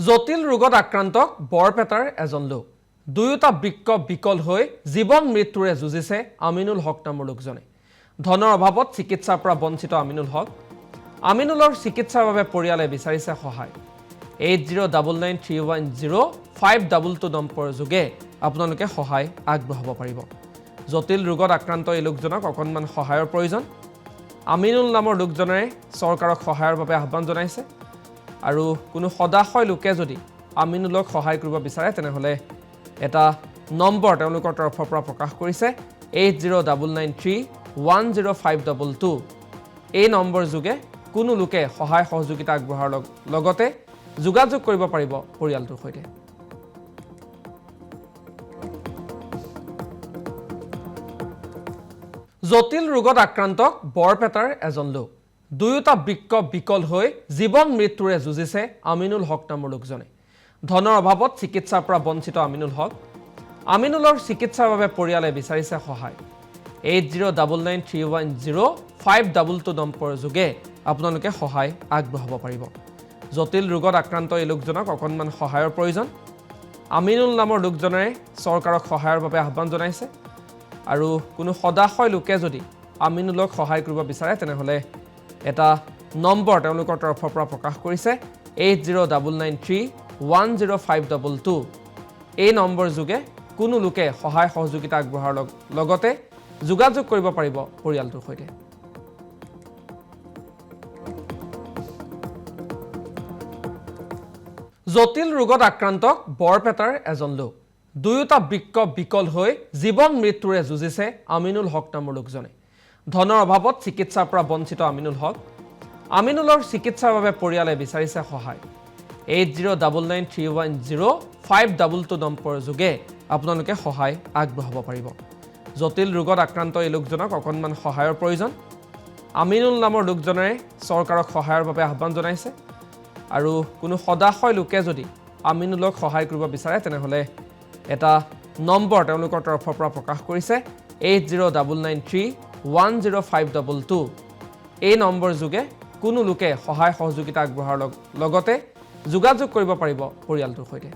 জটিল ৰোগত আক্ৰান্তক বৰপেটাৰ এজন লোক দুয়োটা বৃক্ক বিকল হৈ জীৱন মৃত্যুৰে যুঁজিছে আমিনুল হক নামৰ লোকজনে ধনৰ অভাৱত চিকিৎসাৰ পৰা বঞ্চিত আমিনুল হক আমিনুলৰ চিকিৎসাৰ বাবে পৰিয়ালে বিচাৰিছে সহায় 8099310522 নম্বৰ যোগে আপোনালোকে সহায় আগবঢ়াব পাৰিব জটিল ৰোগত আক্ৰান্ত এই লোকজনক অকণমান সহায়ৰ প্ৰয়োজন আমিনুল নামৰ লোকজনে চৰকাৰক সহায়ৰ বাবে আহ্বান জনাইছে আৰু কোনো সদাশয় লোকে যদি আমিনুলক সহায় কৰিব বিচাৰে তেনেহলে এটা নম্বৰ তেওঁলোকৰ তৰফৰ পৰা প্ৰকাশ কৰিছে 8099310522 এই নম্বৰ যোগে কোনো লোকে সহায় সহযোগিতা আগবঢ়াৰ লগতে যোগাযোগ কৰিব পাৰিব পৰিয়ালটোৰ সৈতে জটিল ৰোগত আক্ৰান্তক বৰপেটাৰ এজন লোক দুয়োটা বৃক্ক বিকল হৈ জীৱন মৃত্যুৰে যুঁজিছে আমিনুল হক নামৰ লোকজনে ধনৰ অভাৱত চিকিৎসাৰ পৰা বঞ্চিত আমিনুল হক আমিনুলৰ চিকিৎসাৰ বাবে পৰিয়ালে বিচাৰিছে সহায় 8099310522 নম্বৰ যোগে আপোনালোকে সহায় আগবঢ়াব পাৰিব জটিল ৰোগত আক্ৰান্ত এই লোকজনক অকণমান সহায়ৰ প্ৰয়োজন আমিনুল নামৰ লোকজনে চৰকাৰক সহায়ৰ বাবে আহ্বান জনাইছে আৰু কোনো সদাশয় লোকে যদি আমিনুলক সহায় কৰিব বিচাৰে তেনেহলে এটা নম্বৰ তেওঁলোকৰ তৰফৰ পৰা প্ৰকাশ কৰিছে 8099310522 এই নম্বৰ যোগে কোনো লোকে সহায় সহযোগিতা আগবঢ়াৰ লগতে যোগাযোগ কৰিব পাৰিব পৰিয়ালটোৰ সৈতে জটিল ৰোগত আক্ৰান্তক বৰপেটাৰ এজন লোক দুয়োটা বৃক্ক বিকল হৈ জীৱন মৃত্যুৰে যুঁজিছে আমিনুল হক নামৰ লোকজনে ধনৰ অভাৱত চিকিৎসাৰ পৰা বঞ্চিত আমিনুল হক আমিনুলৰ চিকিৎসাৰ বাবে পৰিয়ালে বিচাৰিছে সহায় 8099310522 নম্বৰ যোগে আপোনালোকে সহায় আগবঢ়াব পাৰিব জটিল ৰোগত আক্ৰান্ত এই লোকজনক অকণমান সহায়ৰ প্ৰয়োজন আমিনুল নামৰ লোকজনে চৰকাৰক সহায়ৰ বাবে আহ্বান জনাইছে আৰু কোনো সদাশয় লোকে যদি আমিনুলক সহায় কৰিব বিচাৰে তেনেহলে এটা নম্বৰ তেওঁলোকৰ তৰফৰ পৰা প্ৰকাশ কৰিছে 8099310522 এই নম্বৰ যোগে কোনো লোকে সহায় সহযোগিতা আগবঢ়াৰ লগতে যোগাযোগ কৰিব পাৰিব পৰিয়ালটোৰ সৈতে